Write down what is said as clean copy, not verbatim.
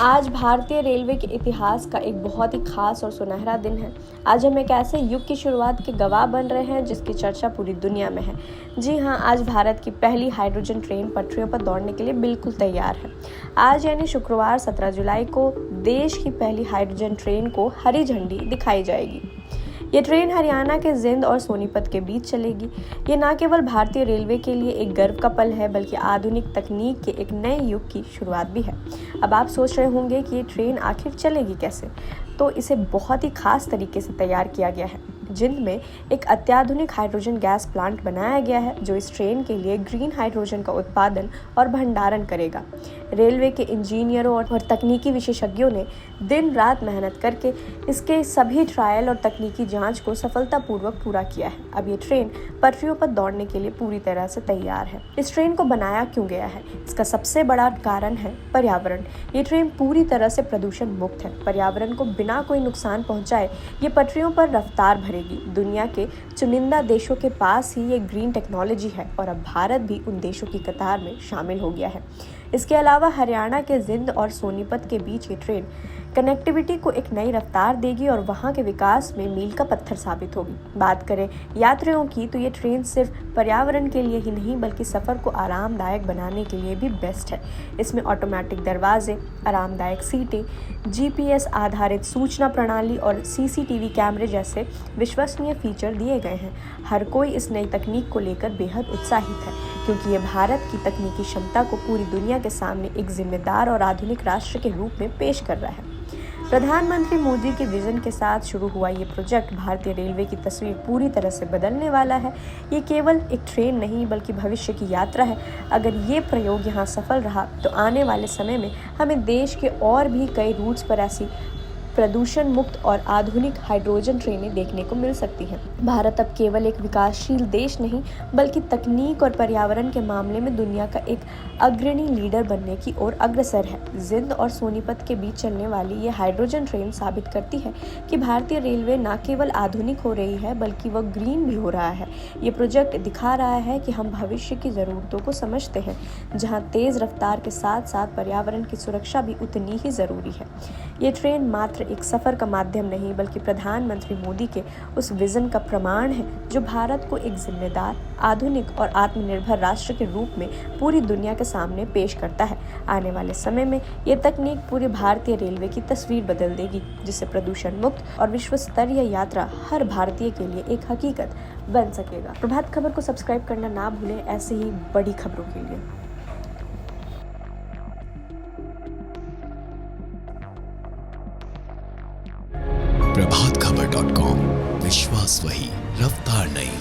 आज भारतीय रेलवे के इतिहास का एक बहुत ही खास और सुनहरा दिन है। आज हम एक ऐसे युग की शुरुआत के गवाह बन रहे हैं जिसकी चर्चा पूरी दुनिया में है। जी हाँ, आज भारत की पहली हाइड्रोजन ट्रेन पटरियों पर दौड़ने के लिए बिल्कुल तैयार है। आज यानी शुक्रवार 17 जुलाई को देश की पहली हाइड्रोजन ट्रेन को हरी झंडी दिखाई जाएगी। ये ट्रेन हरियाणा के जिंद और सोनीपत के बीच चलेगी। ये न केवल भारतीय रेलवे के लिए एक गर्व का पल है, बल्कि आधुनिक तकनीक के एक नए युग की शुरुआत भी है। अब आप सोच रहे होंगे कि ये ट्रेन आखिर चलेगी कैसे, तो इसे बहुत ही खास तरीके से तैयार किया गया है। जिंद में एक अत्याधुनिक हाइड्रोजन गैस प्लांट बनाया गया है जो इस ट्रेन के लिए ग्रीन हाइड्रोजन का उत्पादन और भंडारण करेगा। रेलवे के इंजीनियरों और तकनीकी विशेषज्ञों ने दिन रात मेहनत करके इसके सभी ट्रायल और तकनीकी जांच को सफलतापूर्वक पूरा किया है। अब ये ट्रेन पटरियों पर दौड़ने के लिए पूरी तरह से तैयार है। इस ट्रेन को बनाया क्यों गया है? इसका सबसे बड़ा कारण है पर्यावरण। ये ट्रेन पूरी तरह से प्रदूषण मुक्त है। पर्यावरण को बिना कोई नुकसान पहुंचाए ये पटरियों पर रफ्तार भरेगी। दुनिया के चुनिंदा देशों के पास ही ये ग्रीन टेक्नोलॉजी है और अब भारत भी उन देशों की कतार में शामिल हो गया है। इसके अलावा हरियाणा के जिंद और सोनीपत के बीच ये ट्रेन कनेक्टिविटी को एक नई रफ्तार देगी और वहाँ के विकास में मील का पत्थर साबित होगी। बात करें यात्रियों की, तो ये ट्रेन सिर्फ पर्यावरण के लिए ही नहीं बल्कि सफ़र को आरामदायक बनाने के लिए भी बेस्ट है। इसमें ऑटोमेटिक दरवाजे, आरामदायक सीटें, GPS आधारित सूचना प्रणाली और CCTV कैमरे जैसे विश्वसनीय फीचर दिए गए हैं। हर कोई इस नई तकनीक को लेकर बेहद उत्साहित है क्योंकि ये भारत की तकनीकी क्षमता को पूरी दुनिया के सामने एक जिम्मेदार और आधुनिक राष्ट्र के रूप में पेश कर रहा है। प्रधानमंत्री मोदी के विजन के साथ शुरू हुआ ये प्रोजेक्ट भारतीय रेलवे की तस्वीर पूरी तरह से बदलने वाला है। ये केवल एक ट्रेन नहीं बल्कि भविष्य की यात्रा है। अगर ये प्रयोग यहाँ सफल रहा तो आने वाले समय में हमें देश के और भी कई रूट्स पर ऐसी प्रदूषण मुक्त और आधुनिक हाइड्रोजन ट्रेनें देखने को मिल सकती हैं। भारत अब केवल एक विकासशील देश नहीं बल्कि तकनीक और पर्यावरण के मामले में दुनिया का एक अग्रणी लीडर बनने की ओर अग्रसर है। जिंद और सोनीपत के बीच चलने वाली ये हाइड्रोजन ट्रेन साबित करती है कि भारतीय रेलवे न केवल आधुनिक हो रही है बल्कि वह ग्रीन भी हो रहा है। ये प्रोजेक्ट दिखा रहा है कि हम भविष्य की ज़रूरतों को समझते हैं, जहाँ तेज़ रफ्तार के साथ साथ पर्यावरण की सुरक्षा भी उतनी ही ज़रूरी है। ये ट्रेन मात्र एक सफर का माध्यम नहीं बल्कि प्रधानमंत्री मोदी के उस विजन का प्रमाण है जो भारत को एक जिम्मेदार, आधुनिक और आत्मनिर्भर राष्ट्र के रूप में पूरी दुनिया के सामने पेश करता है। आने वाले समय में ये तकनीक पूरे भारतीय रेलवे की तस्वीर बदल देगी, जिससे प्रदूषण मुक्त और विश्व स्तरीय यात्रा हर भारतीय के लिए एक हकीकत बन सकेगा। प्रभात खबर को सब्सक्राइब करना ना भूलें ऐसे ही बड़ी खबरों के लिए। प्रभातखबर.com, विश्वास वही, रफ्तार नहीं।